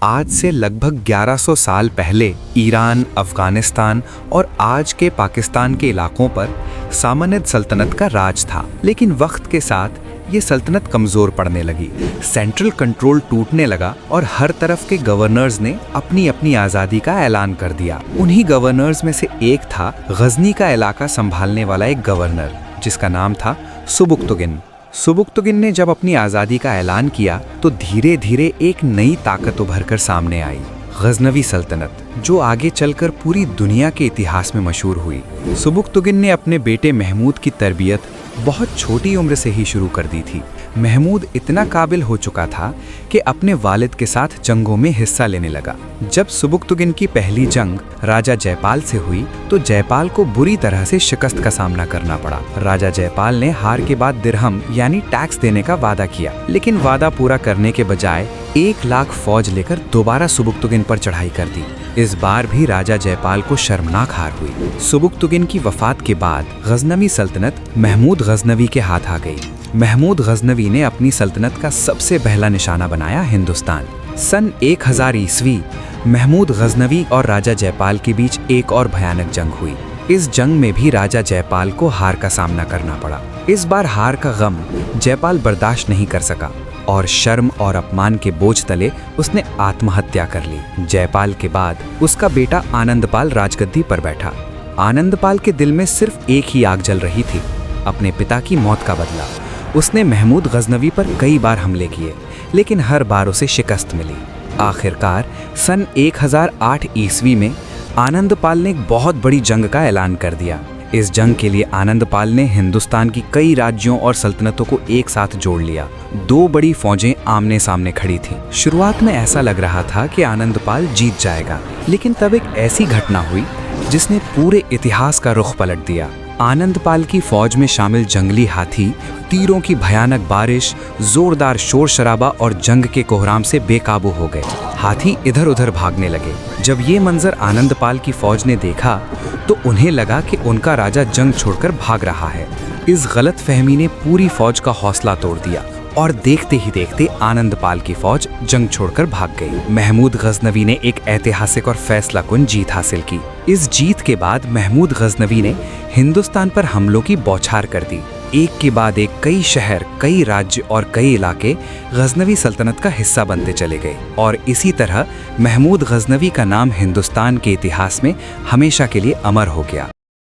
आज से लगभग 1100 साल पहले ईरान, अफगानिस्तान और आज के पाकिस्तान के इलाकों पर सामनिद सल्तनत का राज था। लेकिन वक्त के साथ ये सल्तनत कमज़ोर पड़ने लगी, सेंट्रल कंट्रोल टूटने लगा और हर तरफ के गवर्नर्स ने अपनी अपनी आज़ादी का ऐलान कर दिया। उन्हीं गवर्नर्स में से एक था गजनी का इलाका संभालने वाला एक गवर्नर, जिसका नाम था सुबुक्तुगिन। सुबुक्तुगिन ने जब अपनी आज़ादी का ऐलान किया तो धीरे धीरे एक नई ताकत उभर कर सामने आई, गजनवी सल्तनत, जो आगे चलकर पूरी दुनिया के इतिहास में मशहूर हुई। सुबुक्तुगिन ने अपने बेटे महमूद की तरबियत बहुत छोटी उम्र से ही शुरू कर दी थी। महमूद इतना काबिल हो चुका था कि अपने वालिद के साथ जंगों में हिस्सा लेने लगा। जब सुबुक्तुगिन की पहली जंग राजा जयपाल से हुई तो जयपाल को बुरी तरह से शिकस्त का सामना करना पड़ा। राजा जयपाल ने हार के बाद दिरहम यानी टैक्स देने का वादा किया, लेकिन वादा पूरा करने के बजाय 1 लाख फौज लेकर दोबारा सुबुक्तुगिन पर चढ़ाई कर दी। इस बार भी राजा जयपाल को शर्मनाक हार हुई। सुबुक्तुगिन की वफात के बाद गजनवी सल्तनत महमूद गजनवी के हाथ आ गई। महमूद गजनवी ने अपनी सल्तनत का सबसे पहला निशाना बनाया हिंदुस्तान। सन 1000 ईस्वी महमूद गजनवी और राजा जयपाल के बीच एक और भयानक जंग हुई। इस जंग में भी राजा जयपाल को हार का सामना करना पड़ा। इस बार हार का गम जयपाल बर्दाश्त नहीं कर सका और शर्म और अपमान के बोझ तले उसने आत्महत्या कर ली। जयपाल के बाद उसका बेटा आनंदपाल राजगद्दी पर बैठा। आनंदपाल के दिल में सिर्फ एक ही आग जल रही थी, अपने पिता की मौत का बदला। उसने महमूद गजनवी पर कई बार हमले किए, लेकिन हर बार उसे शिकस्त मिली। आखिरकार सन 1008 ईस्वी में आनंदपाल ने एक बहुत बड़ी जंग का ऐलान कर दिया। इस जंग के लिए आनंदपाल ने हिंदुस्तान की कई राज्यों और सल्तनतों को एक साथ जोड़ लिया। 2 बड़ी फौजें आमने सामने खड़ी थीं। शुरुआत में ऐसा लग रहा था कि आनंदपाल जीत जाएगा, लेकिन तब एक ऐसी घटना हुई जिसने पूरे इतिहास का रुख पलट दिया। आनंदपाल की फौज में शामिल जंगली हाथी तीरों की भयानक बारिश, जोरदार शोर शराबा और जंग के कोहराम से बेकाबू हो गए। हाथी इधर उधर भागने लगे। जब ये मंजर आनंदपाल की फौज ने देखा तो उन्हें लगा कि उनका राजा जंग छोड़कर भाग रहा है। इस गलत फहमी ने पूरी फौज का हौसला तोड़ दिया और देखते ही देखते आनंदपाल की फौज जंग छोड़कर भाग गई। महमूद गजनवी ने एक ऐतिहासिक और फैसलाकुन जीत हासिल की। इस जीत के बाद महमूद गजनवी ने हिंदुस्तान पर हमलों की बौछार कर दी। एक के बाद एक कई शहर, कई राज्य और कई इलाके गजनवी सल्तनत का हिस्सा बनते चले गए और इसी तरह महमूद गजनवी का नाम हिंदुस्तान के इतिहास में हमेशा के लिए अमर हो गया।